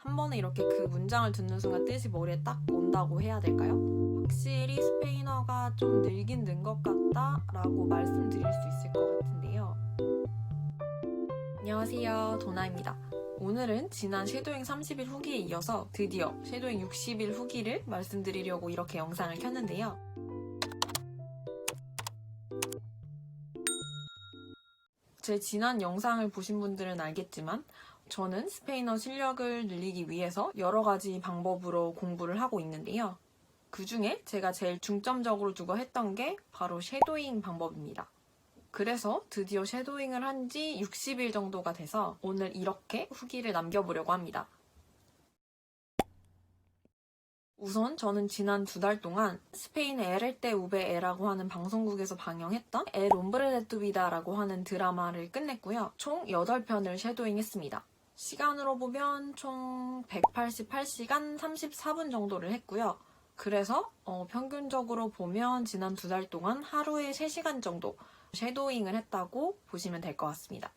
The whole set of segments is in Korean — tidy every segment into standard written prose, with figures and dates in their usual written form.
한 번에 이렇게 그 문장을 듣는 순간 뜻이 머리에 딱 온다고 해야 될까요? 확실히 스페인어가 좀 늘긴 는 것 같다 라고 말씀드릴 수 있을 것 같은데요. 안녕하세요, 도나입니다. 오늘은 지난 섀도잉 30일 후기에 이어서 드디어 섀도잉 60일 후기를 말씀드리려고 이렇게 영상을 켰는데요. 제 지난 영상을 보신 분들은 알겠지만 저는 스페인어 실력을 늘리기 위해서 여러 가지 방법으로 공부를 하고 있는데요. 그 중에 제가 제일 중점적으로 두고 했던 게 바로 섀도잉 방법입니다. 그래서 드디어 섀도잉을 한 지 60일 정도가 돼서 오늘 이렇게 후기를 남겨보려고 합니다. 우선 저는 지난 2달 동안 스페인의 에렐테 우베에라고 하는 방송국에서 방영했던 엘 옴브레 데 투 비다라고 하는 드라마를 끝냈고요. 총 8편을 섀도잉했습니다. 시간으로 보면 총 188시간 34분 정도를 했고요. 그래서 평균적으로 보면 지난 2달 동안 하루에 3시간 정도 섀도잉을 했다고 보시면 될 것 같습니다.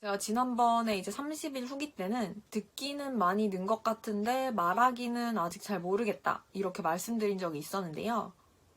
제가 지난번에 이제 30일 후기 때는 듣기는 많이 는 것 같은데 말하기는 아직 잘 모르겠다 이렇게 말씀드린 적이 있었는데요.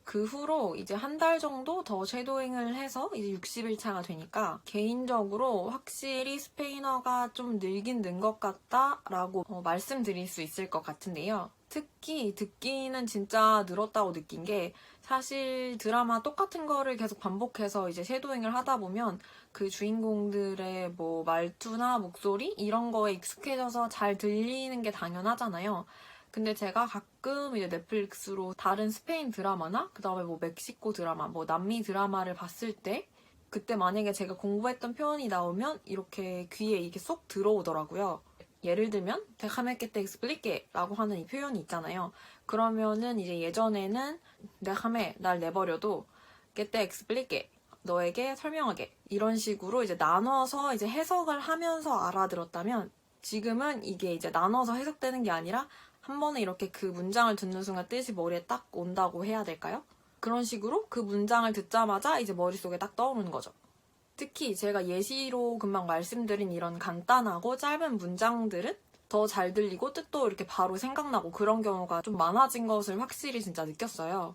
그 후로 이제 한 달 정도 더 섀도잉을 해서 이제 60일 차가 되니까 개인적으로 확실히 스페인어가 좀 늘긴 는 것 같다 라고 말씀드릴 수 있을 것 같은데요. 특히 듣기는 진짜 늘었다고 느낀 게 사실 드라마 똑같은 거를 계속 반복해서 이제 섀도잉을 하다 보면 그 주인공들의 뭐 말투나 목소리 이런 거에 익숙해져서 잘 들리는 게 당연하잖아요. 근데 제가 가끔 이제 넷플릭스로 다른 스페인 드라마나 그다음에 뭐 멕시코 드라마, 뭐 남미 드라마를 봤을 때 그때 만약에 제가 공부했던 표현이 나오면 이렇게 귀에 이게 쏙 들어오더라고요. 예를 들면 déjame que te explique 라고 하는 이 표현이 있잖아요. 그러면은 이제 예전에는 déjame 날 내버려도 que te explique 너에게 설명하게 이런 식으로 이제 나눠서 이제 해석을 하면서 알아들었다면 지금은 이게 이제 나눠서 해석되는 게 아니라 한 번에 이렇게 그 문장을 듣는 순간 뜻이 머리에 딱 온다고 해야 될까요? 그런 식으로 그 문장을 듣자마자 이제 머릿속에 딱 떠오르는 거죠. 특히 제가 예시로 금방 말씀드린 이런 간단하고 짧은 문장들은 더 잘 들리고 뜻도 이렇게 바로 생각나고 그런 경우가 좀 많아진 것을 확실히 진짜 느꼈어요.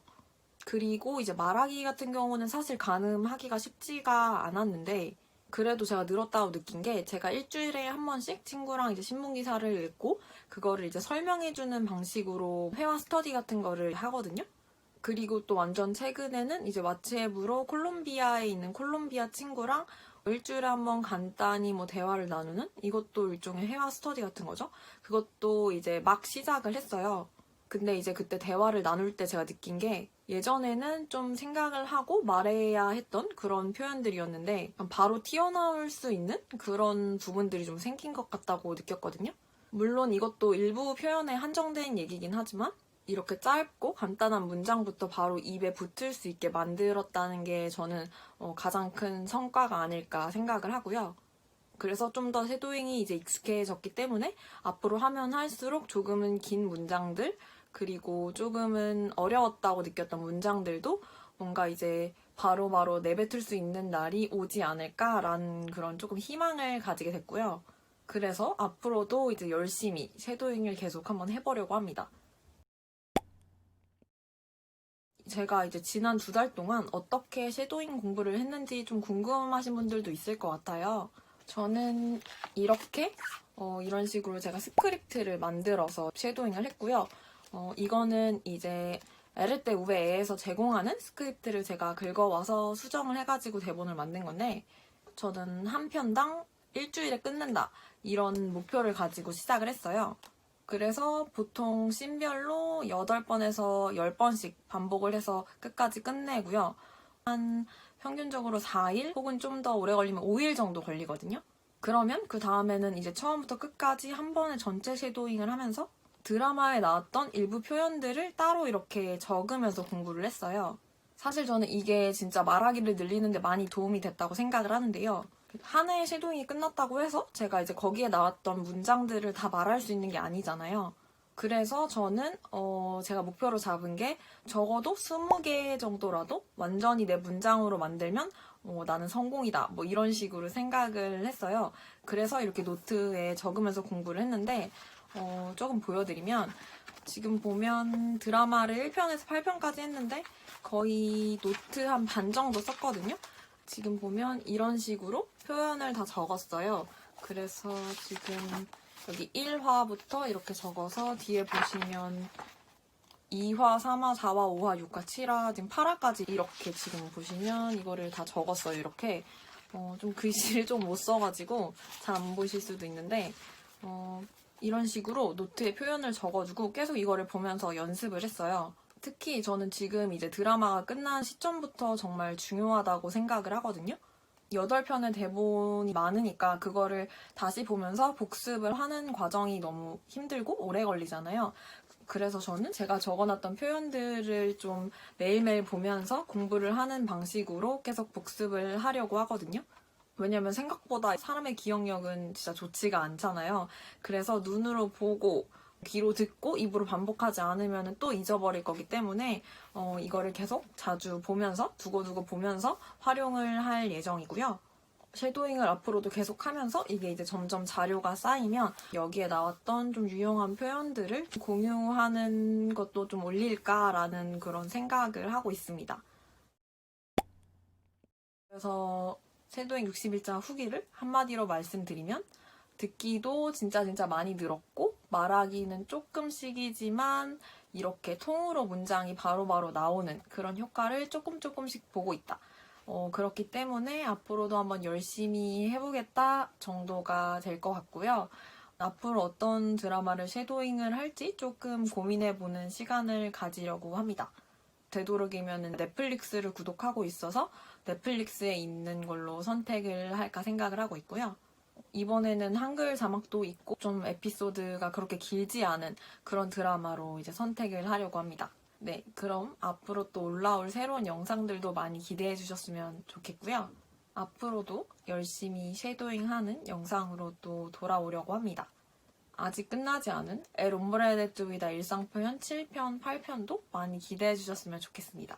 그리고 이제 말하기 같은 경우는 사실 가늠하기가 쉽지가 않았는데 그래도 제가 늘었다고 느낀 게 제가 일주일에 한 번씩 친구랑 이제 신문기사를 읽고 그거를 이제 설명해주는 방식으로 회화 스터디 같은 거를 하거든요. 그리고 또 완전 최근에는 이제 왓츠앱으로 콜롬비아에 있는 콜롬비아 친구랑 일주일에 한 번 간단히 뭐 대화를 나누는 이것도 일종의 회화 스터디 같은 거죠. 그것도 이제 막 시작을 했어요. 근데 이제 그때 대화를 나눌 때 제가 느낀 게 예전에는 좀 생각을 하고 말해야 했던 그런 표현들이었는데 바로 튀어나올 수 있는 그런 부분들이 좀 생긴 것 같다고 느꼈거든요. 물론 이것도 일부 표현에 한정된 얘기긴 하지만 이렇게 짧고 간단한 문장부터 바로 입에 붙을 수 있게 만들었다는 게 저는 가장 큰 성과가 아닐까 생각을 하고요. 그래서 좀 더 섀도잉이 이제 익숙해졌기 때문에 앞으로 하면 할수록 조금은 긴 문장들 그리고 조금은 어려웠다고 느꼈던 문장들도 뭔가 이제 바로바로 내뱉을 수 있는 날이 오지 않을까라는 그런 조금 희망을 가지게 됐고요. 그래서 앞으로도 이제 열심히 섀도잉을 계속 한번 해보려고 합니다. 제가 이제 지난 2달 동안 어떻게 섀도잉 공부를 했는지 좀 궁금하신 분들도 있을 것 같아요. 저는 이렇게 이런 식으로 제가 스크립트를 만들어서 섀도잉을 했고요. 이거는 이제 에르테 우베에에서 제공하는 스크립트를 제가 긁어와서 수정을 해가지고 대본을 만든 건데 저는 한 편당 일주일에 끝낸다 이런 목표를 가지고 시작을 했어요. 그래서 보통 씬별로 8번에서 10번씩 반복을 해서 끝까지 끝내고요. 한 평균적으로 4일 혹은 좀 더 오래 걸리면 5일 정도 걸리거든요. 그러면 그 다음에는 이제 처음부터 끝까지 한 번에 전체 섀도잉을 하면서 드라마에 나왔던 일부 표현들을 따로 이렇게 적으면서 공부를 했어요. 사실 저는 이게 진짜 말하기를 늘리는데 많이 도움이 됐다고 생각을 하는데요. 한 해의 섀도잉이 끝났다고 해서 제가 이제 거기에 나왔던 문장들을 다 말할 수 있는 게 아니잖아요. 그래서 저는 제가 목표로 잡은 게 적어도 20개 정도라도 완전히 내 문장으로 만들면 나는 성공이다. 뭐 이런 식으로 생각을 했어요. 그래서 이렇게 노트에 적으면서 공부를 했는데, 조금 보여드리면, 지금 보면 드라마를 1편에서 8편까지 했는데, 거의 노트 한 반 정도 썼거든요. 지금 보면 이런 식으로 표현을 다 적었어요. 그래서 지금 여기 1화부터 이렇게 적어서 뒤에 보시면 2화, 3화, 4화, 5화, 6화, 7화, 지금 8화까지 이렇게 지금 보시면 이거를 다 적었어요. 이렇게. 좀 글씨를 좀 못 써가지고 잘 안 보실 수도 있는데, 이런 식으로 노트에 표현을 적어주고 계속 이거를 보면서 연습을 했어요. 특히 저는 지금 이제 드라마가 끝난 시점부터 정말 중요하다고 생각을 하거든요. 8편의 대본이 많으니까 그거를 다시 보면서 복습을 하는 과정이 너무 힘들고 오래 걸리잖아요. 그래서 저는 제가 적어놨던 표현들을 좀 매일매일 보면서 공부를 하는 방식으로 계속 복습을 하려고 하거든요. 왜냐면 생각보다 사람의 기억력은 진짜 좋지가 않잖아요. 그래서 눈으로 보고 귀로 듣고 입으로 반복하지 않으면 또 잊어버릴 거기 때문에 이거를 계속 자주 보면서 두고두고 보면서 활용을 할 예정이고요. 쉐도잉을 앞으로도 계속 하면서 이게 이제 점점 자료가 쌓이면 여기에 나왔던 좀 유용한 표현들을 공유하는 것도 좀 올릴까라는 그런 생각을 하고 있습니다. 그래서 쉐도잉 60일자 후기를 한마디로 말씀드리면 듣기도 진짜 많이 늘었고 말하기는 조금씩이지만 이렇게 통으로 문장이 바로바로 나오는 그런 효과를 조금씩 보고 있다. 그렇기 때문에 앞으로도 한번 열심히 해보겠다 정도가 될 것 같고요. 앞으로 어떤 드라마를 쉐도잉을 할지 조금 고민해보는 시간을 가지려고 합니다. 되도록이면 넷플릭스를 구독하고 있어서 넷플릭스에 있는 걸로 선택을 할까 생각을 하고 있고요. 이번에는 한글 자막도 있고 좀 에피소드가 그렇게 길지 않은 그런 드라마로 이제 선택을 하려고 합니다. 네, 그럼 앞으로 또 올라올 새로운 영상들도 많이 기대해 주셨으면 좋겠고요. 앞으로도 열심히 쉐도잉하는 영상으로 또 돌아오려고 합니다. 아직 끝나지 않은 엘 옴브레 데 뚜비다 일상표현 7편, 8편도 많이 기대해 주셨으면 좋겠습니다.